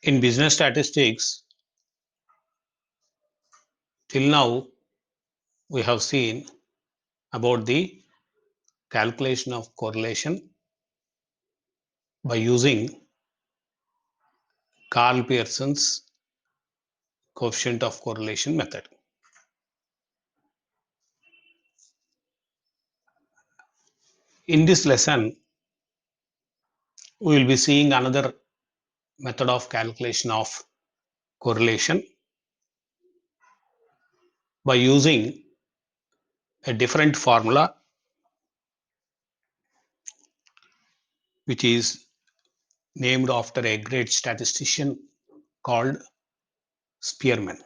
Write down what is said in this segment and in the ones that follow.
In business statistics, till now we have seen about the calculation of correlation by using Carl Pearson's coefficient of correlation method. In this lesson, we will be seeing another method of calculation of correlation by using a different formula which is named after a great statistician called Spearman.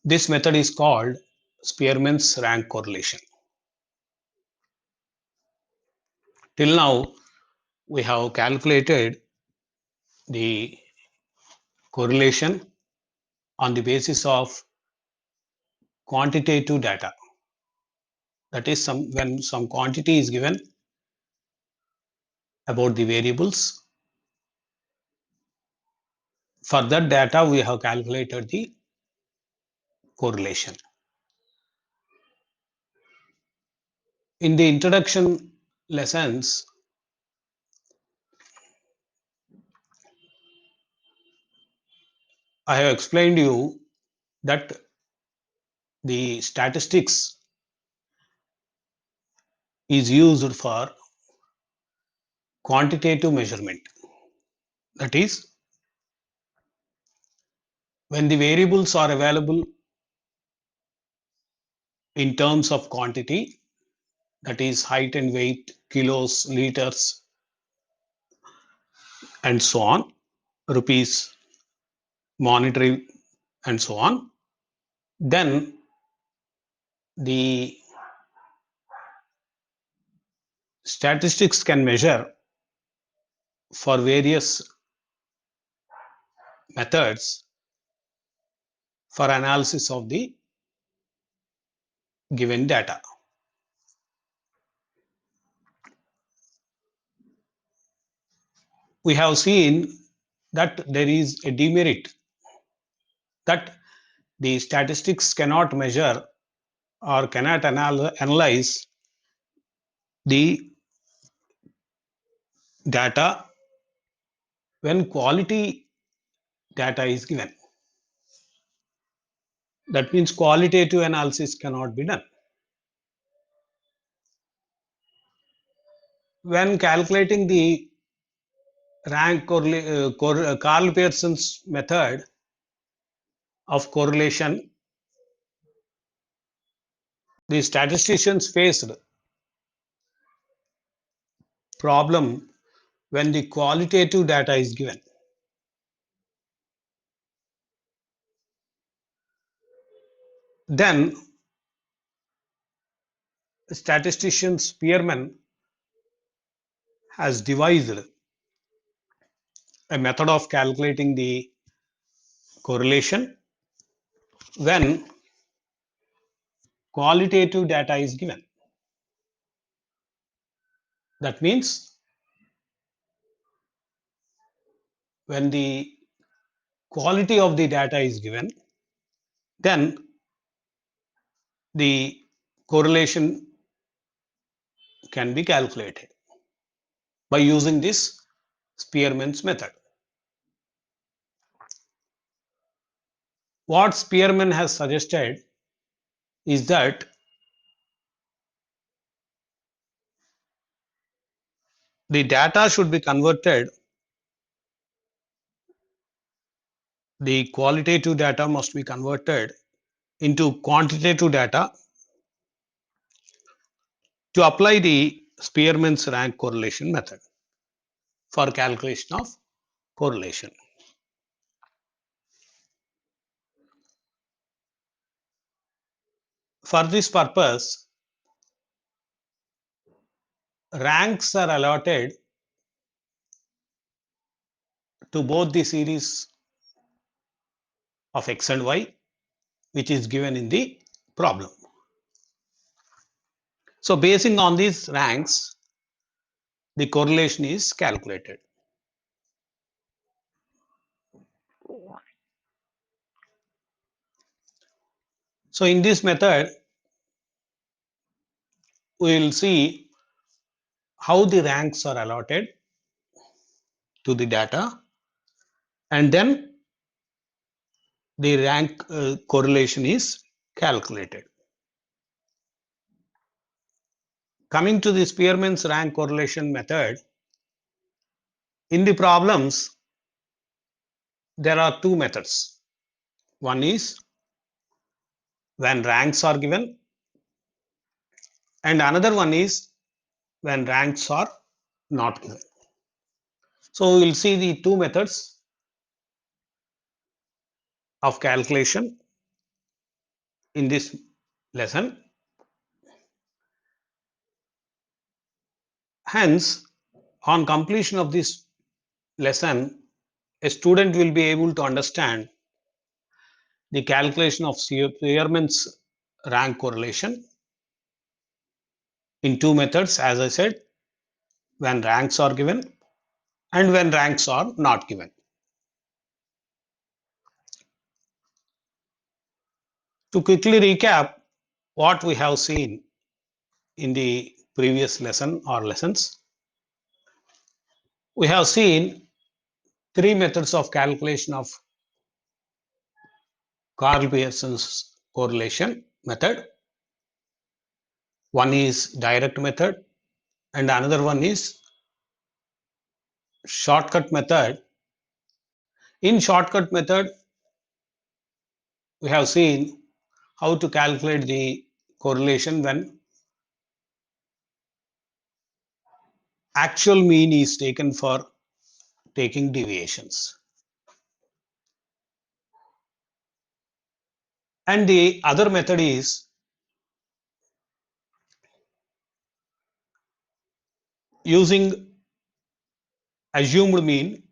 This method is called Spearman's rank correlation. Till now, we have calculated the correlation on the basis of quantitative data. That is, when some quantity is given about the variables. For that data, we have calculated the correlation. In the introduction lessons, I have explained you that the statistics is used for quantitative measurement. That is, when the variables are available in terms of quantity, that is height and weight, kilos, liters, and so on, rupees, monetary, and so on, then the statistics can measure for various methods for analysis of the given data. We have seen that there is a demerit that the statistics cannot measure or cannot analyze the data when quality data is given. That means qualitative analysis cannot be done. When calculating the rank Carl Pearson's method of correlation, the statisticians faced problem when the qualitative data is given. Then statistician Spearman has devised a method of calculating the correlation when qualitative data is given. That means when the quality of the data is given, then the correlation can be calculated by using this Spearman's method. What Spearman has suggested is that the data should be converted, the qualitative data must be converted into quantitative data to apply the Spearman's rank correlation method for calculation of correlation. For this purpose, ranks are allotted to both the series of x and y, which is given in the problem. So basing on these ranks, the correlation is calculated. So in this method, we will see how the ranks are allotted to the data, and then the rank correlation is calculated. Coming to the Spearman's rank correlation method, in the problems, there are two methods. One is when ranks are given, and another one is when ranks are not given. So we will see the two methods of calculation in this lesson. Hence, on completion of this lesson, a student will be able to understand the calculation of Spearman's rank correlation in two methods, as I said, when ranks are given and when ranks are not given. To quickly recap what we have seen in the previous lesson or lessons, we have seen three methods of calculation of Karl Pearson's correlation method. One is direct method and another one is shortcut method. In shortcut method, we have seen how to calculate the correlation when actual mean is taken for taking deviations. And the other method is using assumed mean,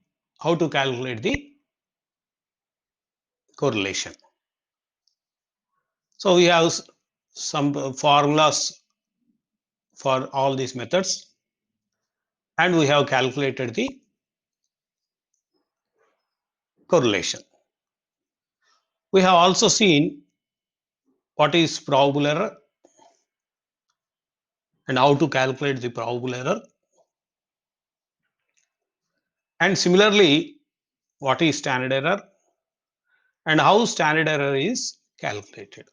how to calculate the correlation. So we have some formulas for all these methods, and we have calculated the correlation. We have also seen what is probable error and how to calculate the probable error. And similarly, what is standard error and how standard error is calculated.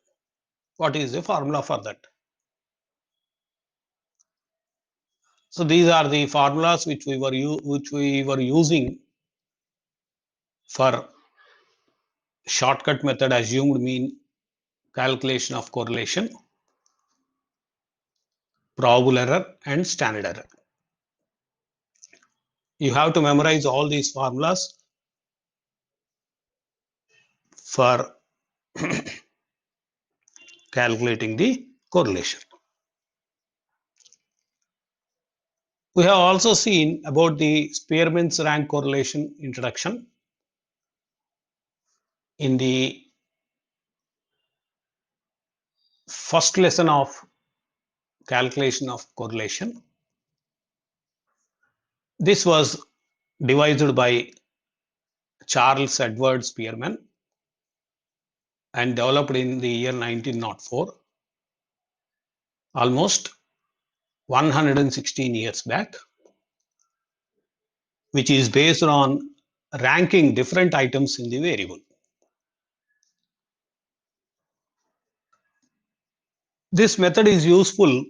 What is the formula for that? So these are the formulas which we were using for shortcut method, assumed mean, calculation of correlation, probable error, and standard error. You have to memorize all these formulas for calculating the correlation. We have also seen about the Spearman's rank correlation introduction in the first lesson of calculation of correlation. This was devised by Charles Edward Spearman and developed in the year 1904, almost 116 years back, which is based on ranking different items in the variable. This method is useful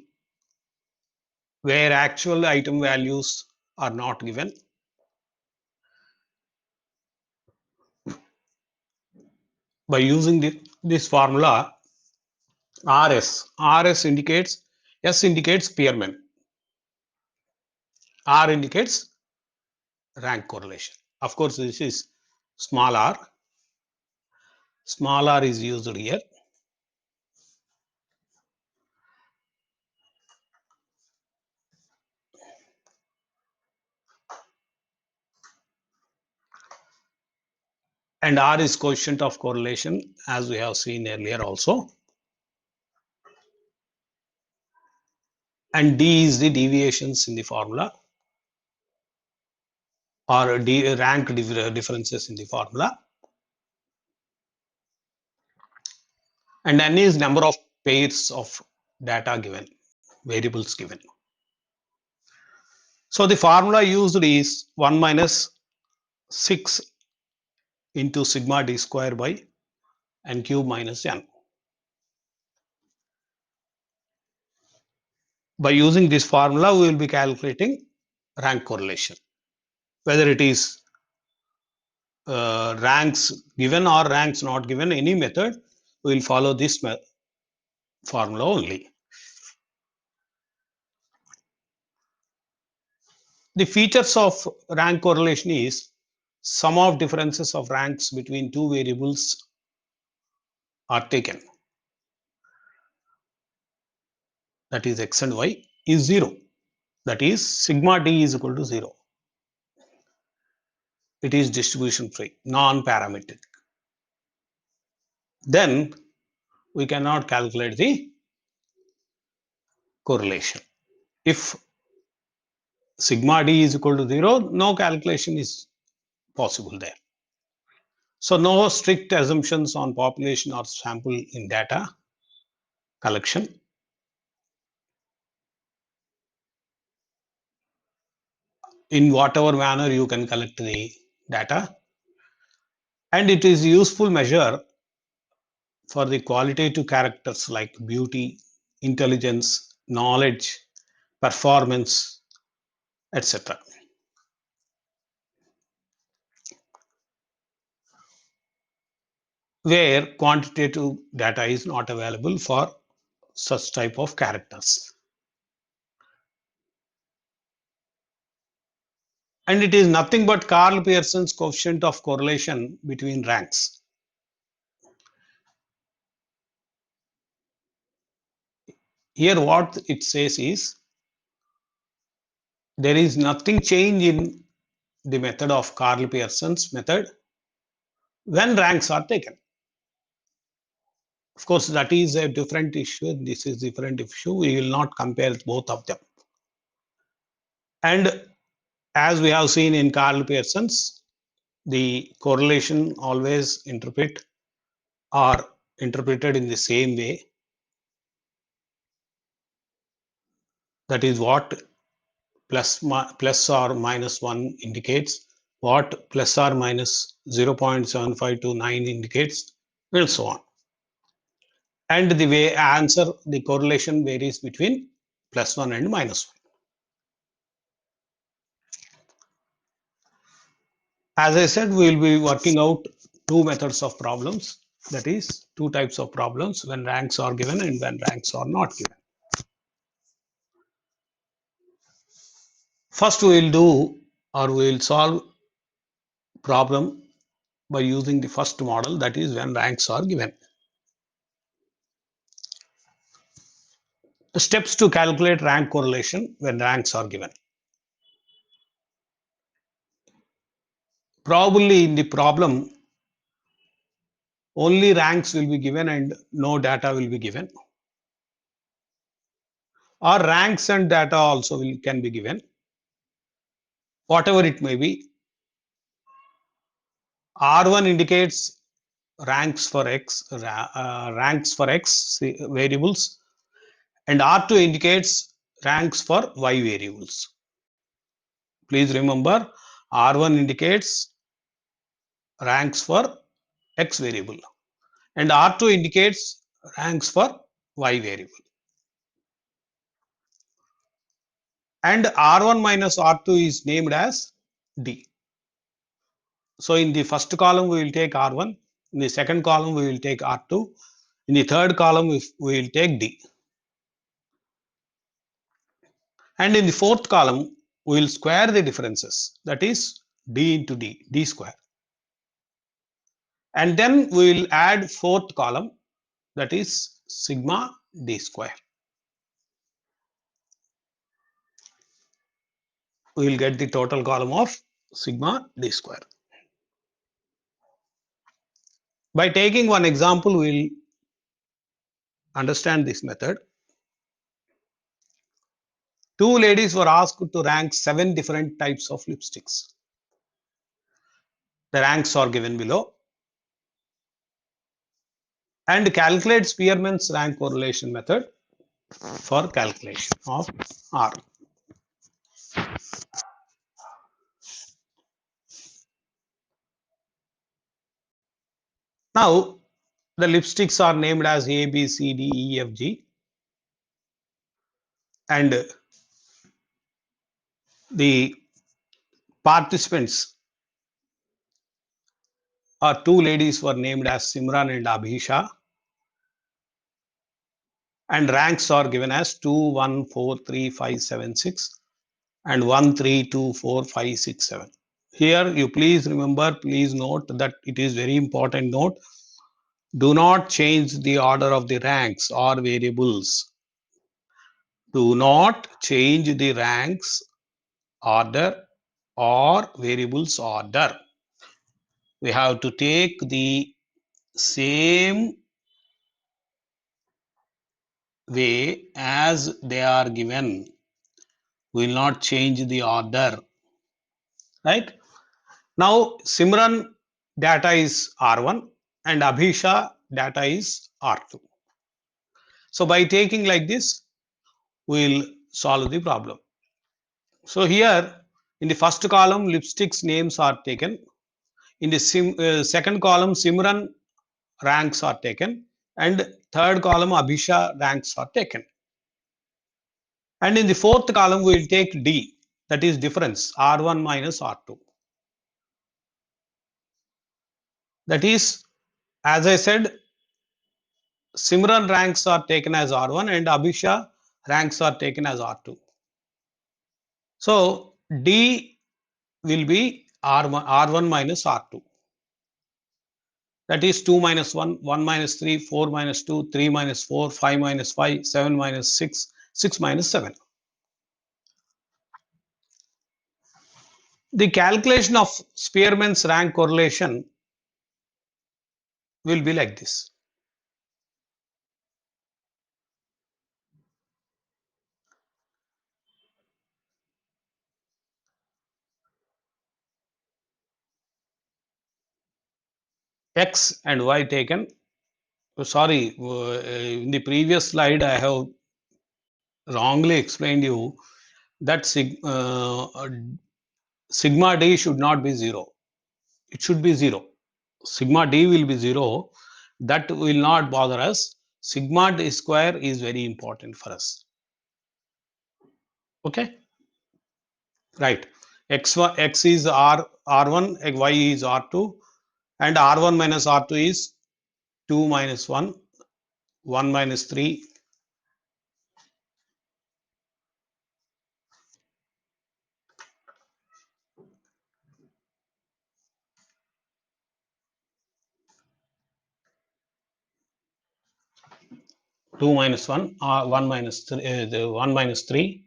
where actual item values are not given. By using this formula, RS indicates, S indicates Spearman, R indicates rank correlation. Of course, this is small r. Small r is used here. And R is coefficient of correlation, as we have seen earlier also. And D is the deviations in the formula, or rank differences in the formula. and n is number of pairs of data given, variables given. So the formula used is 1 minus 6 into sigma d square by n cube minus n. By using this formula, we will be calculating rank correlation. Whether it is ranks given or ranks not given, any method, we will follow this formula only. The features of rank correlation is sum of differences of ranks between two variables are taken, that is x and y is 0, that is sigma d is equal to 0. It is distribution free, non-parametric. Then we cannot calculate the correlation. If sigma d is equal to 0, no calculation is possible there. So no strict assumptions on population or sample in data collection. In whatever manner you can collect the data, and it is a useful measure for the qualitative characters like beauty, intelligence, knowledge, performance, etc. Where quantitative data is not available for such type of characters. And it is nothing but Karl Pearson's coefficient of correlation between ranks. Here what it says is, there is nothing change in the method of Karl Pearson's method when ranks are taken. Of course, that is a different issue. This is different issue. We will not compare both of them. And as we have seen in Karl Pearson's, the correlation always interpreted in the same way. That is what plus or minus 1 indicates, what plus or minus 0.7529 indicates, and so on. And the way answer, the correlation varies between plus 1 and minus 1. As I said, we will be working out two methods of problems, that is two types of problems, when ranks are given and when ranks are not given. First we will do, or we will solve problem by using the first model, that is when ranks are given. The steps to calculate rank correlation when ranks are given. Probably in the problem, only ranks will be given and no data will be given. Or ranks and data also can be given. Whatever it may be, R1 indicates ranks for x variables, and R2 indicates ranks for y variables. Please remember, R1 indicates ranks for x variable and R2 indicates ranks for y variable. And R1 minus R2 is named as D. So in the first column we will take R1, in the second column we will take R2, in the third column we will take D. And in the fourth column we will square the differences, that is D into D, D square. And then we will add fourth column, that is sigma D square. We will get the total column of sigma D square. By taking one example, we will understand this method. Two ladies were asked to rank 7 different types of lipsticks. The ranks are given below. and calculate Spearman's rank correlation method for calculation of R. Now, the lipsticks are named as A, B, C, D, E, F, G, and the participants or two ladies were named as Simran and Abhisha, and ranks are given as 2, 1, 4, 3, 5, 7, 6, and 1, 3, 2, 4, 5, 6, 7. Here you please remember, please note that it is very important note. Do not change the order of the ranks or variables. Do not change the ranks order or variables order. We have to take the same way as they are given. We will not change the order. Right? Now, Simran data is R1 and Abhisha data is R2. So, by taking like this, we will solve the problem. So, here in the first column, lipsticks names are taken. In the second column, Simran ranks are taken. And third column, Abhisha ranks are taken. And in the fourth column, we will take D, that is difference, R1 minus R2. That is, as I said, Simran ranks are taken as R1 and Abhisha ranks are taken as R2. So, D will be R1 minus R2. That is 2 minus 1, 1 minus 3, 4 minus 2, 3 minus 4, 5 minus 5, 7 minus 6, 6 minus 7. The calculation of Spearman's rank correlation will be like this. X and Y taken. Sorry, in the previous slide I have wrongly explained you that sigma d should not be 0. It should be 0. Sigma d will be 0. That will not bother us. Sigma d square is very important for us. Okay, right. X is R1, Y is R2, and R1 minus R2 is 2 minus 1, 1 minus 3, 2 minus 1, 1 minus 3, 1 minus 3,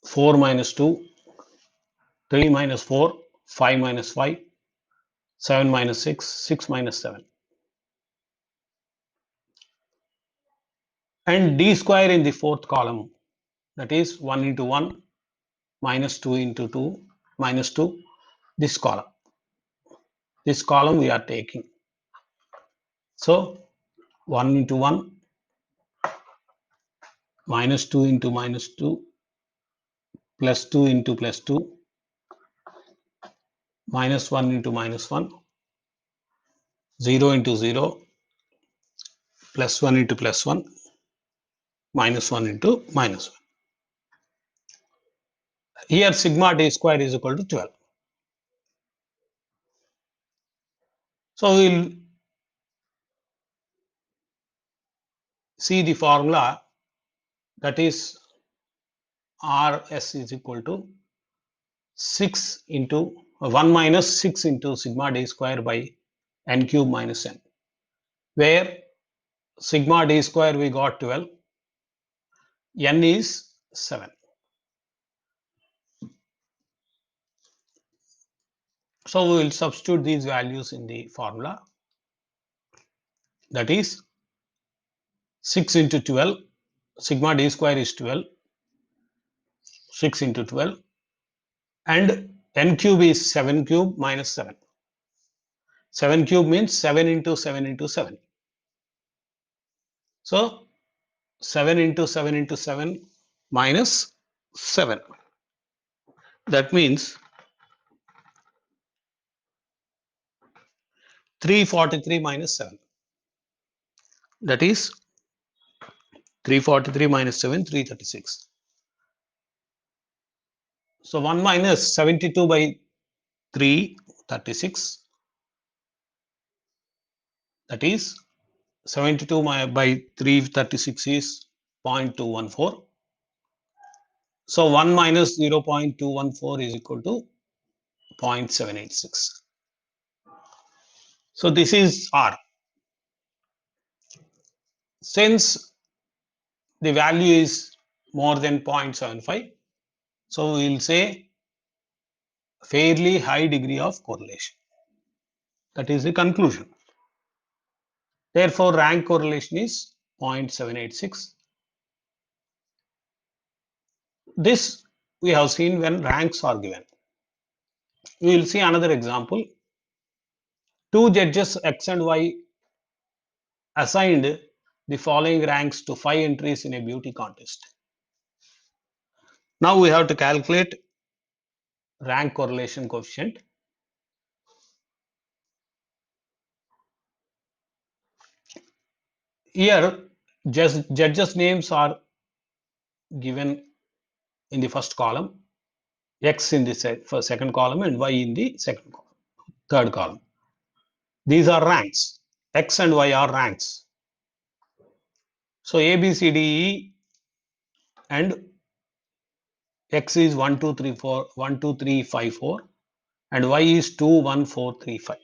4 minus 2, 3 minus 4, 5 minus 5, 7 minus 6, 6 minus 7. And d square in the fourth column, that is 1 into 1 minus 2 into 2 minus 2, this column. This column we are taking. So 1 into 1 minus 2 into minus 2 plus 2 into plus 2 minus 1 into minus 1, 0 into 0 plus 1 into plus 1 minus 1 into minus 1. Here sigma d square is equal to 12. So we'll see the formula, that is Rs is equal to 6 into 1 minus 6 into sigma d square by n cube minus n, where sigma d square we got 12, n is 7. So we will substitute these values in the formula, that is 6 into 12, sigma d square is 12, 6 into 12, and n cube is 7 cube minus 7. 7 cube means 7 into 7 into 7. So 7 into 7 into 7 minus 7. That means 343 minus 7. That is 343 minus 7, 336. So 1 minus 72 by 336. That is 72 by 336 is 0.214. So 1 minus 0.214 is equal to 0.786. So this is R. Since the value is more than 0.75, so we will say fairly high degree of correlation. That is the conclusion. Therefore, rank correlation is 0.786. This we have seen when ranks are given. We will see another example. Two judges X and Y assigned the following ranks to 5 entries in a beauty contest. Now we have to calculate rank correlation coefficient. Here, judges' names are given in the first column, X in the second column, and Y in the third column. These are ranks. X and Y are ranks. So A, B, C, D, E, and X is 1, 2, 3, 4, 1, 2, 3, 5, 4, and Y is 2, 1, 4, 3, 5.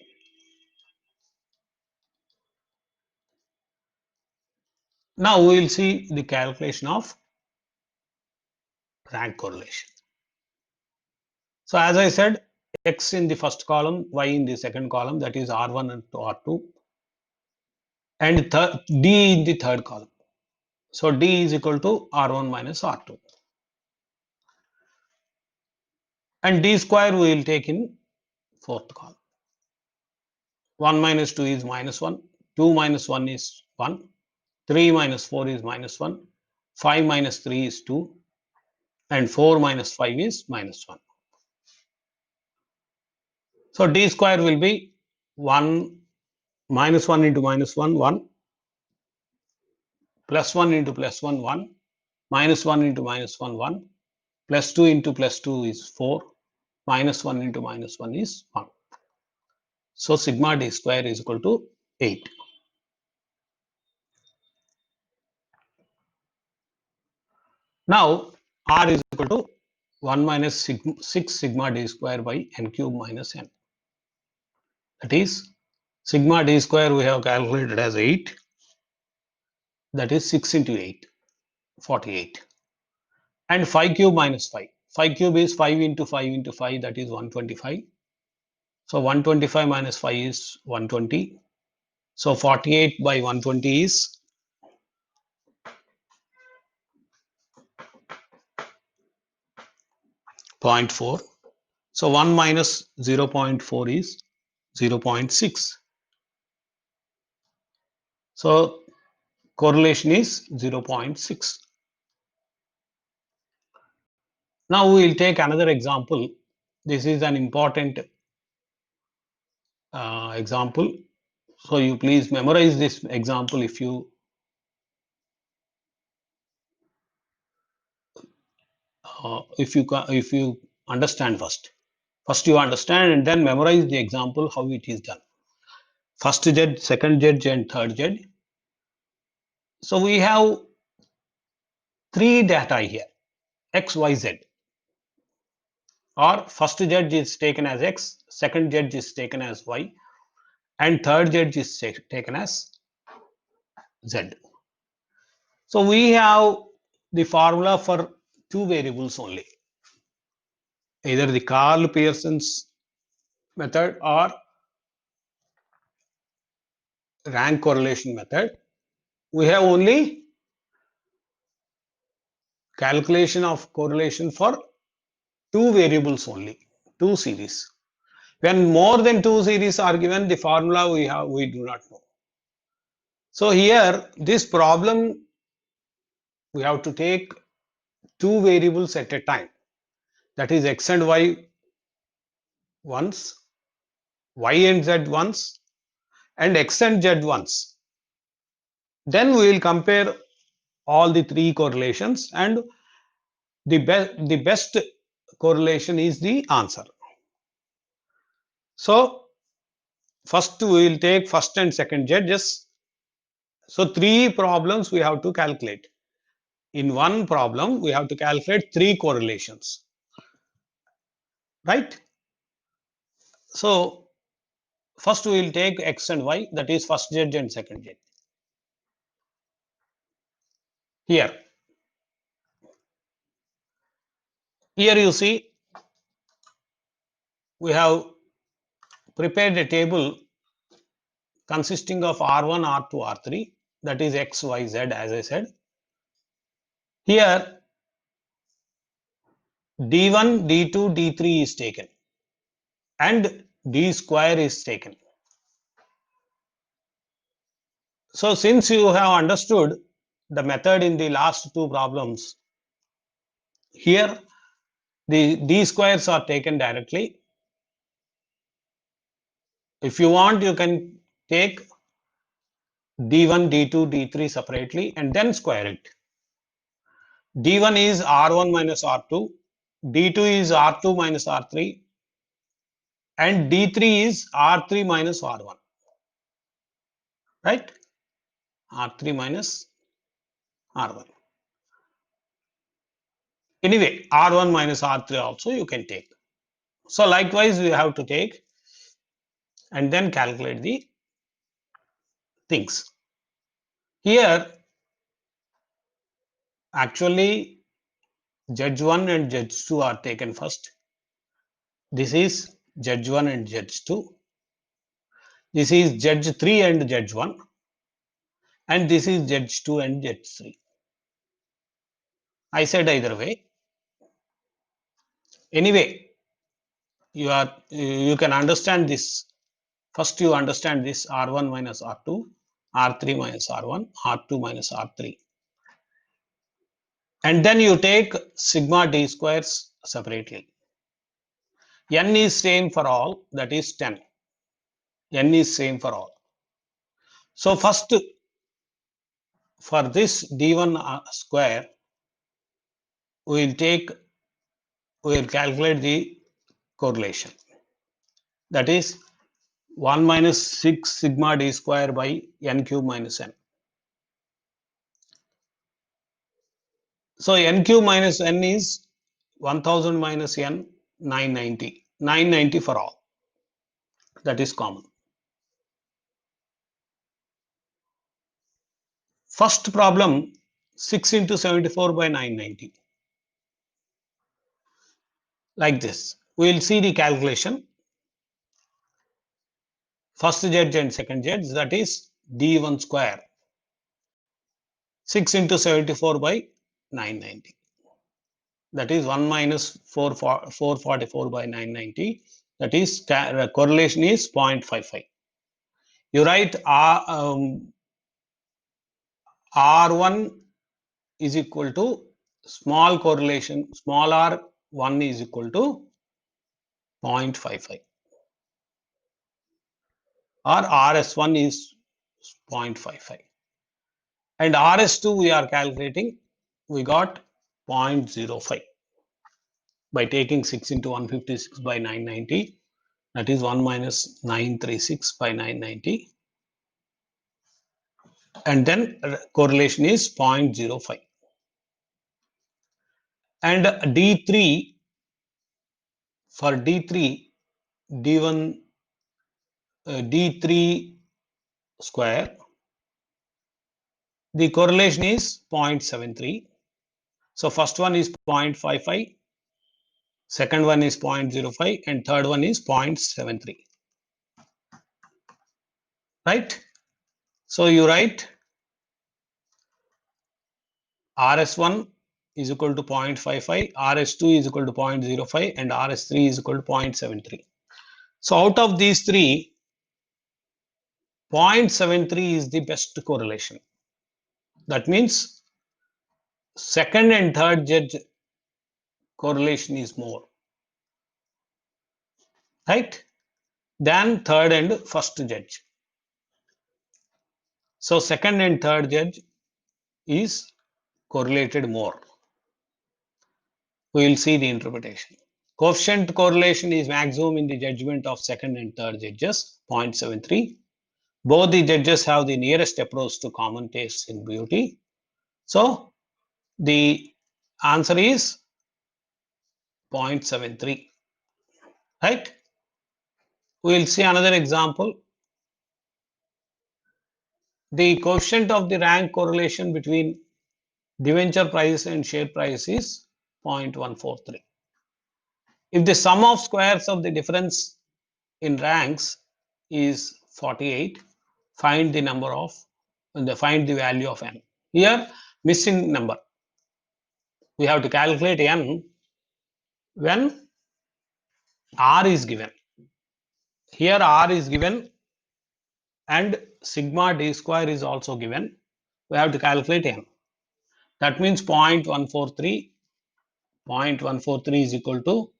Now we will see the calculation of rank correlation. So as I said, X in the first column, Y in the second column, that is R1 and R2, and D in the third column. So D is equal to R1 minus R2. And D square we will take in fourth column. 1 minus 2 is minus 1, 2 minus 1 is 1, 3 minus 4 is minus 1, 5 minus 3 is 2, and 4 minus 5 is minus 1. So D square will be 1 minus 1 into minus 1, 1, plus 1 into plus 1, 1, minus 1 into minus 1, 1, plus 2 into plus 2 is 4, minus 1 into minus 1 is 1. So sigma D square is equal to 8. Now R is equal to 1 minus 6 sigma D square by n cube minus n. That is sigma D square we have calculated as 8. That is 6 into 8, 48. And 5 cube minus 5. 5 cube is 5 into 5 into 5, that is 125. So 125 minus 5 is 120. So 48 by 120 is 0.4. So 1 minus 0.4 is 0.6. So correlation is 0.6. Now we will take another example. This is an important example. So you please memorize this example if you understand first. First you understand and then memorize the example how it is done. First judge, second judge, and third judge. So we have three data here, X, Y, Z. Or first judge is taken as X, second judge is taken as Y, and third judge is taken as Z. So we have the formula for two variables only, either the Karl Pearson's method or rank correlation method. We have only calculation of correlation for two variables only. two series. When more than two series are given, the formula we do not know. So here, this problem, we have to take two variables at a time. That is x and y once, y and z once, and x and z once. Then we will compare all the three correlations, and the best correlation is the answer. So first we will take first and second judges. So three problems we have to calculate. In one problem, we have to calculate three correlations, right? So first we will take x and y, that is first judge and second judge. Here you see we have prepared a table consisting of R1, R2, R3, that is x, y, z, as I said. Here D1, D2, D3 is taken and D square is taken. So since you have understood the method in the last two problems, here the D squares are taken directly. If you want, you can take D1, D2, D3 separately and then square it. D1 is R1 minus R2, D2 is R2 minus R3, and D3 is R3 minus R1, right? R3 minus R1. Anyway, R1 minus R3 also you can take. So likewise, we have to take and then calculate the things. Here, actually, judge 1 and judge 2 are taken first. This is judge 1 and judge 2. This is judge 3 and judge 1. And this is judge 2 and judge 3. I said either way. Anyway, you can understand this. First, you understand this R1 minus R2, R3 minus R1, R2 minus R3. And then you take sigma d squares separately. N is same for all, that is 10. N is same for all. So first, for this d1 square, we will calculate the correlation. That is 1 minus 6 sigma d square by n cube minus n. So n cube minus n is 1000 minus n, 990. 990 for all. That is common. First problem, 6 into 74 by 990. Like this. We will see the calculation. First judge and second judge, that is d1 square. 6 into 74 by 990. That is 1 minus 444 by 990. That is correlation is 0.55. You write R1 is equal to small correlation, small r1 is equal to 0.55 or RS1 is 0.55 and RS2 we are calculating, we got 0.05 by taking 6 into 156 by 990, that is 1 minus 936 by 990 and then correlation is 0.05 and D3 for D3 D1 D3 square, the correlation is 0.73. So first one is 0.55, second one is 0.05 and third one is 0.73. Right? So you write RS1 is equal to 0.55, RS2 is equal to 0.05, and RS3 is equal to 0.73. So out of these three, 0.73 is the best correlation. That means second and third judge correlation is more, right, than third and first judge. So second and third judge is correlated more. We will see the interpretation. Coefficient correlation is maximum in the judgment of second and third judges, 0.73. Both the judges have the nearest approach to common tastes in beauty. So the answer is 0.73, right? We will see another example. The coefficient of the rank correlation between debenture price and share price is 0.143. If the sum of squares of the difference in ranks is 48, find the value of n. Here missing number. We have to calculate n when r is given. Here r is given and sigma d square is also given. We have to calculate n. That means 0.143. 0.143 is equal to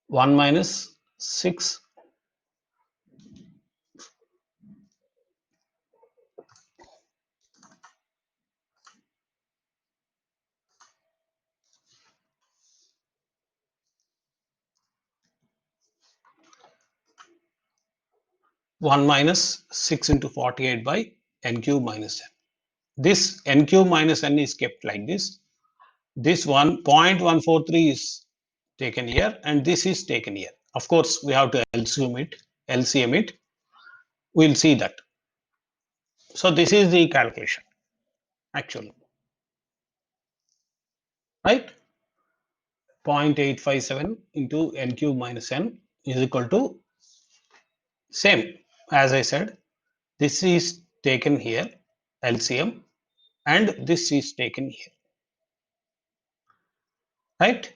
1 minus 6 1 minus 6 into 48 by n cube minus n. This n cube minus n is kept like this. This 0.143 is taken here and this is taken here. Of course, we have to LCM it. We'll see that. So this is the calculation actually, right? 0.857 into n cube minus n is equal to same as I said. This is taken here LCM and this is taken here, right?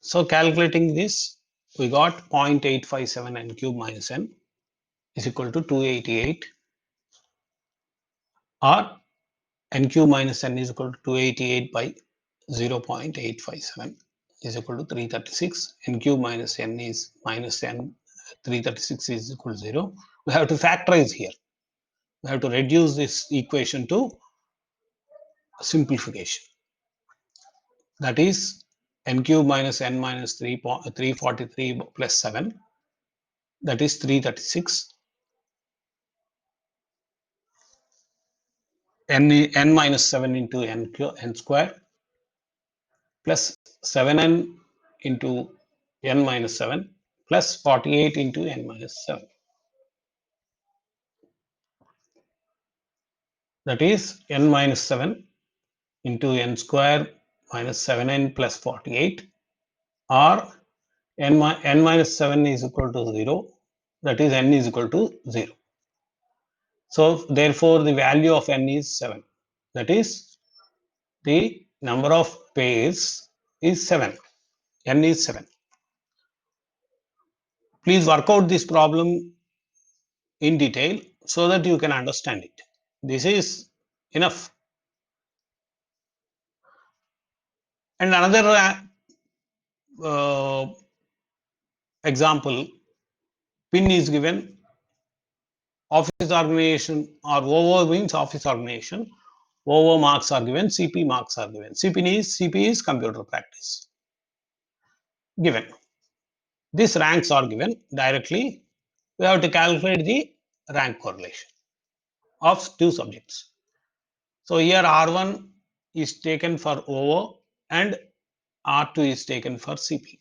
So calculating this, we got 0.857 n cube minus n is equal to 288, or n cube minus n is equal to 288 by 0.857 is equal to 336. N cube minus n is minus n, 336 is equal to 0. We have to factorize here. We have to reduce this equation to simplification. That is n cube minus n minus 343 plus 7. That is 336. N minus 7 into n square plus 7n into n minus 7 plus 48 into n minus 7. That is n minus 7 into n square minus 7n plus 48, or n minus 7 is equal to 0. That is n is equal to 0. So therefore the value of n is 7. That is the number of pairs is 7. N is 7. Please work out this problem in detail so that you can understand it. This is enough. And another example, PIN is given, office organization, or OO means office organization. OO marks are given, CP marks are given. CP is computer practice. Given. These ranks are given directly. We have to calculate the rank correlation of two subjects. So here R1 is taken for OO and R2 is taken for CP.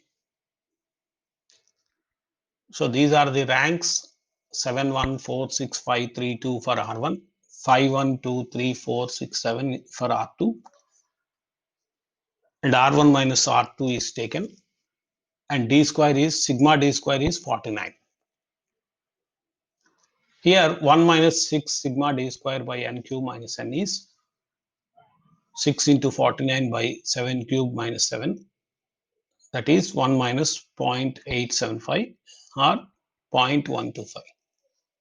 So these are the ranks: 7, 1, 4, 6, 5, 3, 2 for R1, 5, 1, 2, 3, 4, 6, 7 for R2, and R1 minus R2 is taken, and D square is sigma D square is 49. Here 1 minus 6 sigma D square by n cube minus n is 6 into 49 by 7 cube minus 7, that is 1 minus 0.875 or 0.125.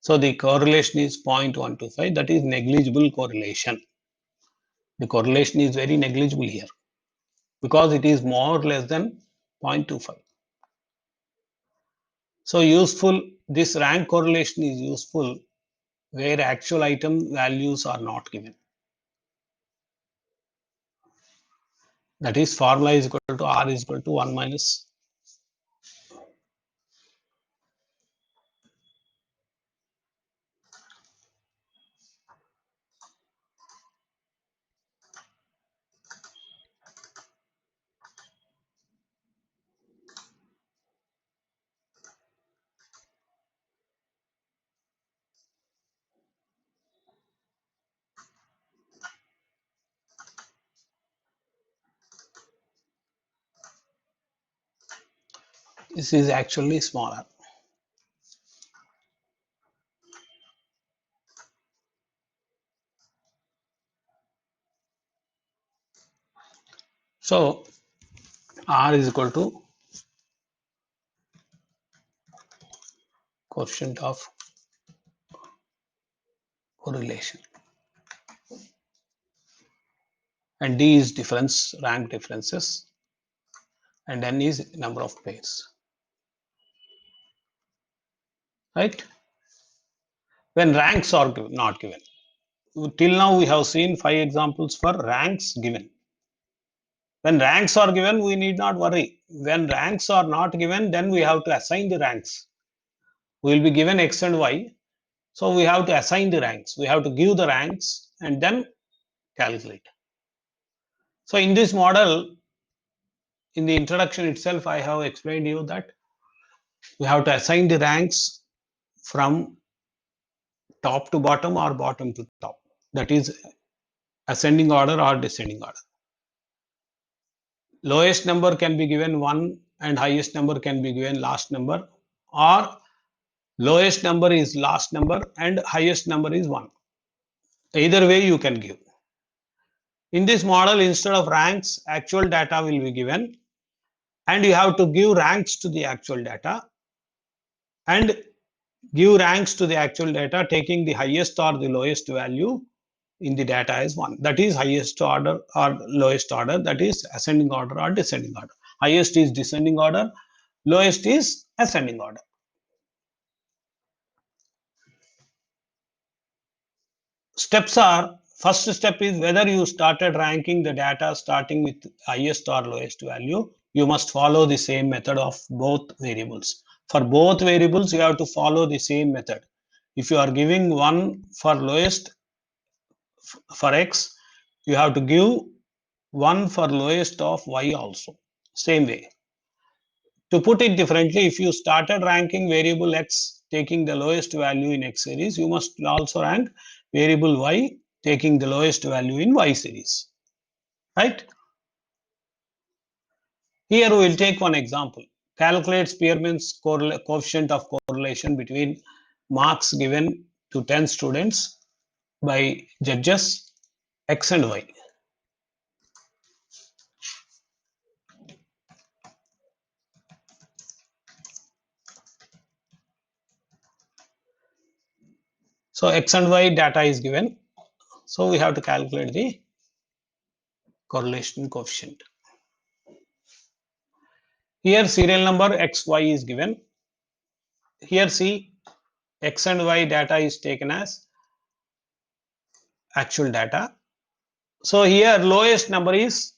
So the correlation is 0.125, that is negligible correlation. The correlation is very negligible here because it is more or less than 0.25. So useful, this rank correlation is useful where actual item values are not given. That is, formula is equal to R is equal to 1 minus this is actually smaller. So R is equal to coefficient of correlation, and D is difference, rank differences, and N is number of pairs, right? When ranks are not given, till now we have seen 5 examples for ranks given. When ranks are given, we need not worry. When ranks are not given, then we have to assign the ranks. We will be given X and Y, so we have to assign the ranks. We have to give the ranks and then calculate. So in this model, in the introduction itself, I have explained you that we have to assign the ranks from top to bottom or bottom to top. That is ascending order or descending order. Lowest number can be given 1 and highest number can be given last number, or lowest number is last number and highest number is 1. Either way you can give. In this model, instead of ranks, actual data will be given, and you have to give ranks to the actual data and give ranks to the actual data taking the highest or the lowest value in the data as 1. That is highest order or lowest order, that is ascending order or descending order. Highest is descending order, lowest is ascending order. Steps are, first step is whether you started ranking the data starting with highest or lowest value, you must follow the same method of both variables. For both variables, you have to follow the same method. If you are giving 1 for lowest for X, you have to give 1 for lowest of Y also, same way. To put it differently, if you started ranking variable X taking the lowest value in X series, you must also rank variable Y taking the lowest value in Y series, right? Here we will take one example. Calculate Spearman's coefficient of correlation between marks given to 10 students by judges X and Y. So X and Y data is given. So we have to calculate the correlation coefficient. Here serial number XY is given. Here see X and Y data is taken as actual data. So here lowest number is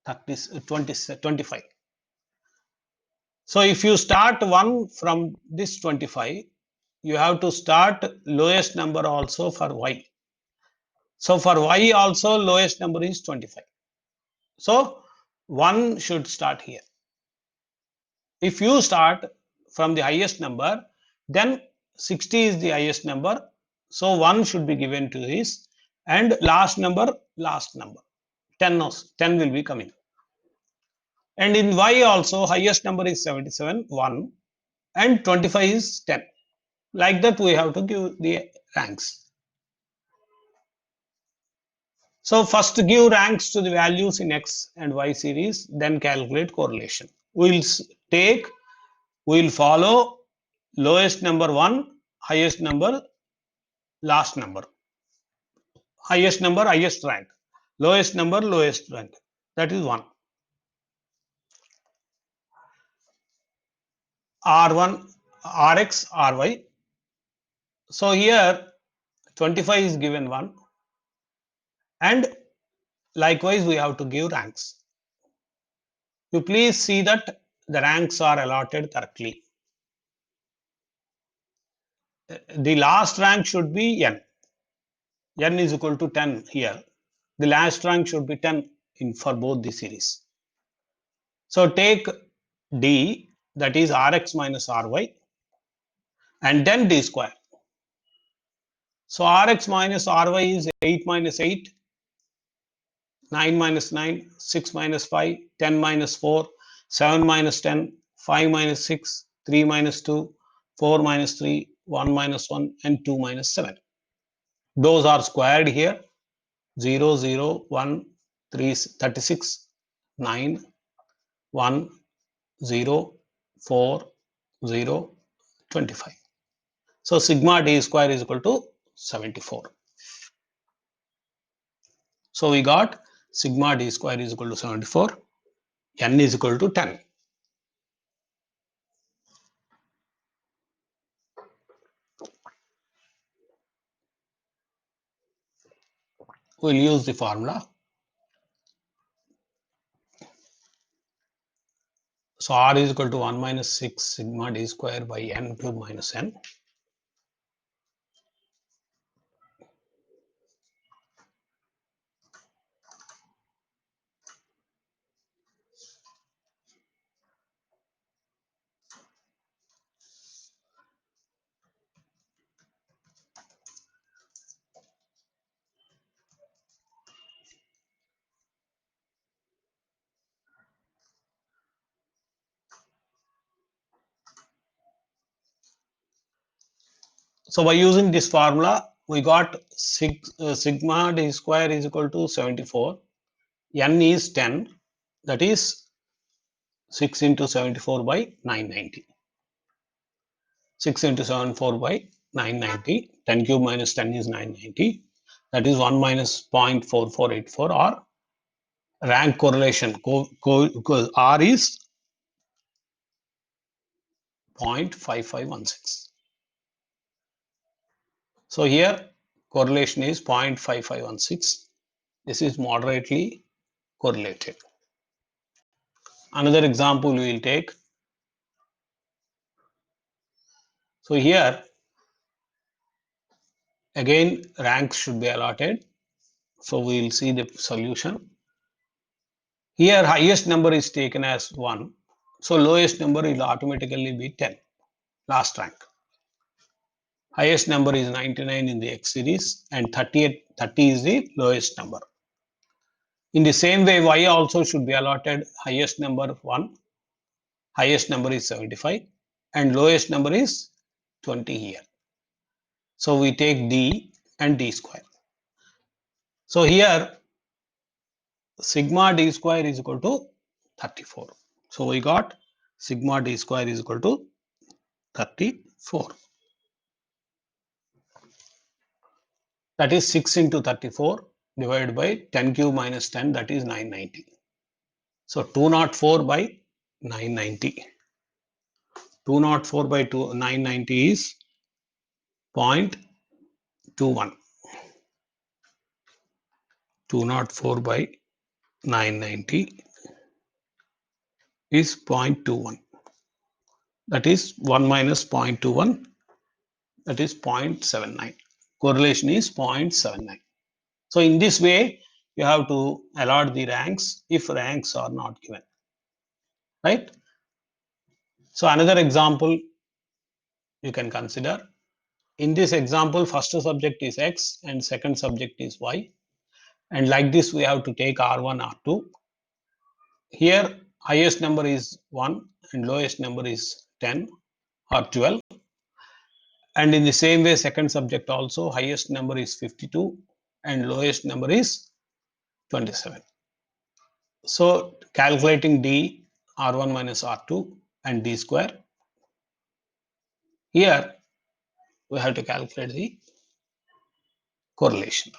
25. So if you start 1 from this 25, you have to start lowest number also for Y. So for Y also lowest number is 25. So 1 should start here. If you start from the highest number, then 60 is the highest number. So 1 should be given to this, and last number. 10 will be coming. And in Y also highest number is 77, 1, and 25 is 10. Like that we have to give the ranks. So first give ranks to the values in X and Y series, then calculate correlation. We'll follow lowest number 1, highest number, last number. Highest number, highest rank. Lowest number, lowest rank. That is 1. R1, Rx, Ry. So here 25 is given 1, and likewise we have to give ranks. You please see that the ranks are allotted correctly. The last rank should be n. N is equal to 10 here. The last rank should be 10 for both the series. So take D, that is Rx minus Ry, and then D square. So Rx minus Ry is 8 minus 8, 9 minus 9, 6 minus 5, 10 minus 4, 7 minus 10, 5 minus 6, 3 minus 2, 4 minus 3, 1 minus 1, and 2 minus 7. Those are squared here. 0, 0, 1, 3, 36, 9, 1, 0, 4, 0, 25. So sigma D square is equal to 74. So we got sigma D square is equal to 74. N is equal to 10. We'll use the formula. So R is equal to 1 minus 6 sigma D square by N cube minus N. So by using this formula, we got sigma D square is equal to 74. N is 10. That is 6 into 74 by 990. 6 into 74 by 990. 10 cube minus 10 is 990. That is 1 minus 0.4484, or rank correlation. R is 0.5516. So here correlation is 0.5516. This is moderately correlated. Another example we will take. So here again ranks should be allotted. So we will see the solution. Here highest number is taken as 1. So lowest number will automatically be 10, last rank. Highest number is 99 in the X series, and 30 is the lowest number. In the same way, Y also should be allotted highest number 1, highest number is 75, and lowest number is 20 here. So we take D and D square. So here sigma D square is equal to 34. So we got sigma D square is equal to 34. That is 6 into 34 divided by 10 cube minus 10, that is 990. So 204 by 990. 204 by 990 is 0.21. 204 by 990 is 0.21. That is 1 minus 0.21, that is 0.79. Correlation is 0.79. So in this way, you have to allot the ranks if ranks are not given, right? So another example you can consider. In this example, first subject is X and second subject is Y. And like this, we have to take R1, R2. Here, highest number is 1 and lowest number is 10 or 12. And in the same way, second subject also, highest number is 52 and lowest number is 27. So calculating D, R1 minus R2 and D square. Here we have to calculate the correlation.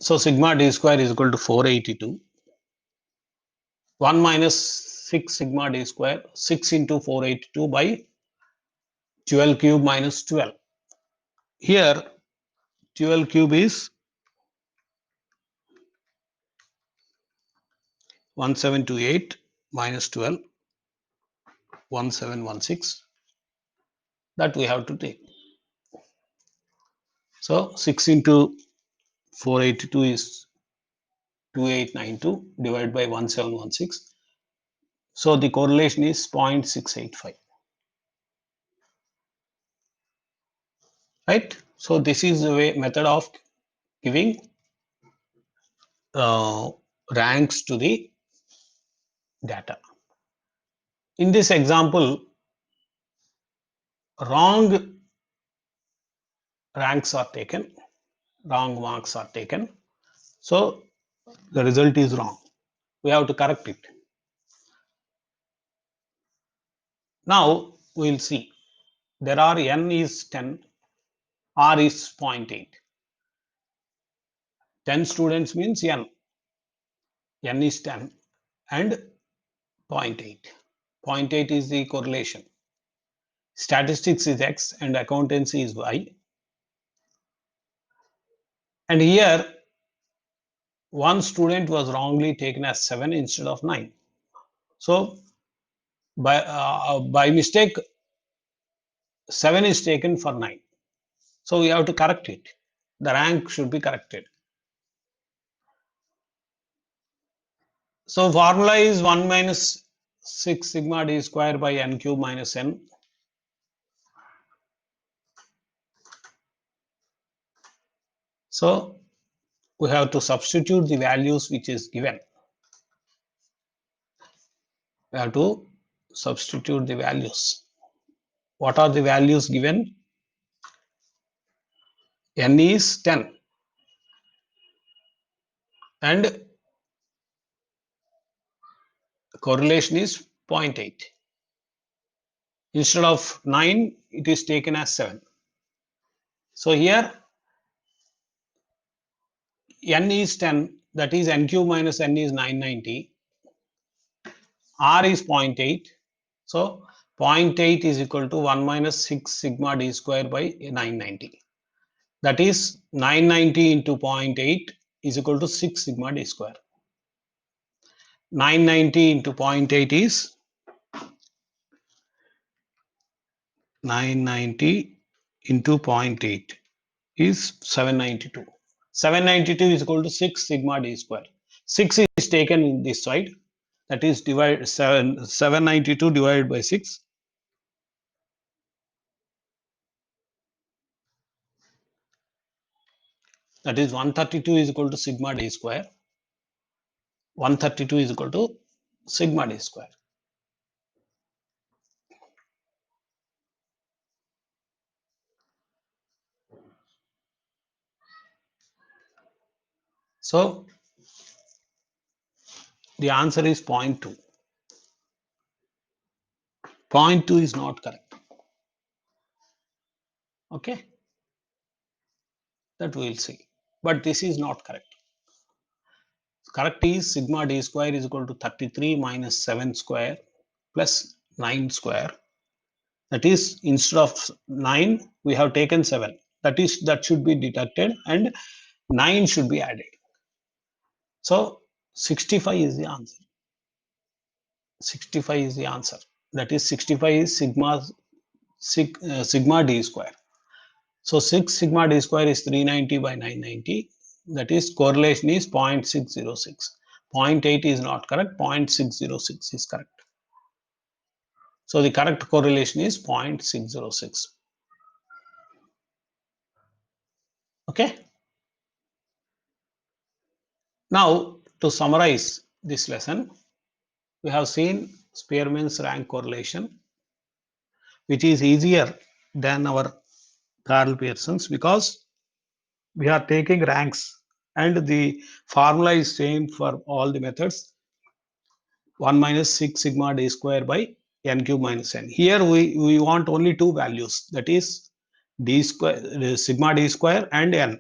So sigma D square is equal to 482. 1 minus 6 sigma D square, 6 into 482 by 12 cube minus 12. Here 12 cube is 1728 minus 12, 1716. That we have to take. So 6 into 482 is 2892 divided by 1716. So the correlation is 0.685. Right? So this is the method of giving ranks to the data. In this example, wrong ranks are taken, wrong marks are taken. So the result is wrong. We have to correct it. Now we will see. There are n is 10, r is 0.8. 10 students means n. N is 10 and 0.8. 0.8 is the correlation. Statistics is x and accountancy is y. And here one student was wrongly taken as 7 instead of 9. So by mistake 7 is taken for 9. So we have to correct it. The rank should be corrected. So formula is 1 minus 6 sigma d square by n cube minus n. So we have to substitute the values which is given. We have to substitute the values. What are the values given? N is 10 and correlation is 0.8. Instead of 9, it is taken as 7. So here n is 10, that is n cube minus n is 990. R is 0.8. So 0.8 is equal to 1 minus 6 sigma d square by 990. That is 990 into 0.8 is equal to 6 sigma d square. 990 into 0.8 is 990 into 0.8 is 792. 792 is equal to 6 sigma d square. 6 is taken in this side. That is 792 divided by 6. That is 132 is equal to sigma d square. 132 is equal to sigma d square. So the answer is 0.2. 0.2 is not correct. Okay, that we will see. But this is not correct. Correct is sigma d square is equal to 33 minus 7 square plus 9 square. That is, instead of 9, we have taken 7. That should be deducted and 9 should be added. So 65 is the answer. 65 is the answer. That is, 65 is sigma d square. So 6 sigma d square is 390 by 990. That is, correlation is 0.606. 0.8 is not correct. 0.606 is correct. So the correct correlation is 0.606. Okay. Now, to summarize this lesson, we have seen Spearman's rank correlation, which is easier than our Karl Pearson's because we are taking ranks and the formula is same for all the methods, 1 minus 6 sigma d square by n cube minus n. Here we want only two values, that is d square, sigma d square and n.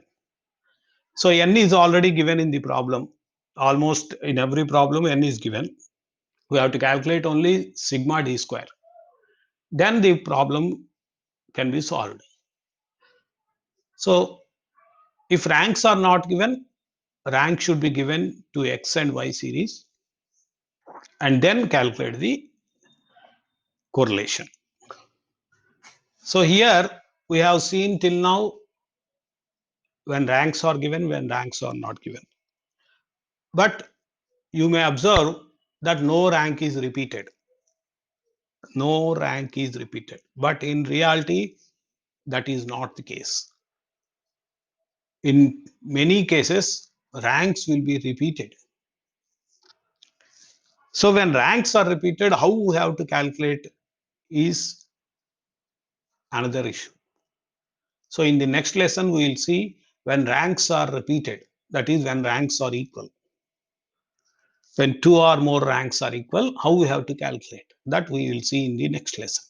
So n is already given in the problem. Almost in every problem n is given. We have to calculate only sigma d square. Then the problem can be solved. So if ranks are not given, rank should be given to x and y series and then calculate the correlation. So here we have seen till now when ranks are given, when ranks are not given. But you may observe that no rank is repeated. No rank is repeated. But in reality, that is not the case. In many cases, ranks will be repeated. So when ranks are repeated, how we have to calculate is another issue. So in the next lesson, we will see when ranks are repeated, that is when ranks are equal. When two or more ranks are equal, how we have to calculate. That we will see in the next lesson.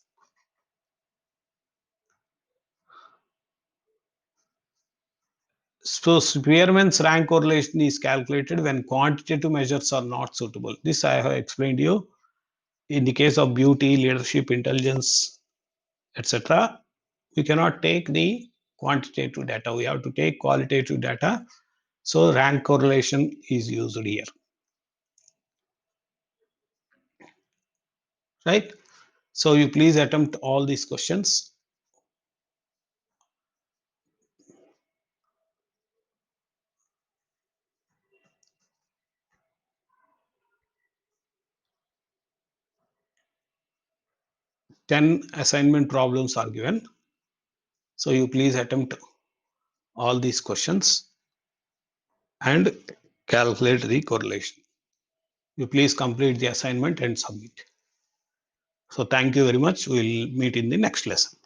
So Spearman's rank correlation is calculated when quantitative measures are not suitable. This I have explained to you. In the case of beauty, leadership, intelligence, etc., we cannot take the quantitative data. We have to take qualitative data. So rank correlation is used here. Right? So you please attempt all these questions. Ten assignment problems are given. So you please attempt all these questions and calculate the correlation. You please complete the assignment and submit. So thank you very much. We'll meet in the next lesson.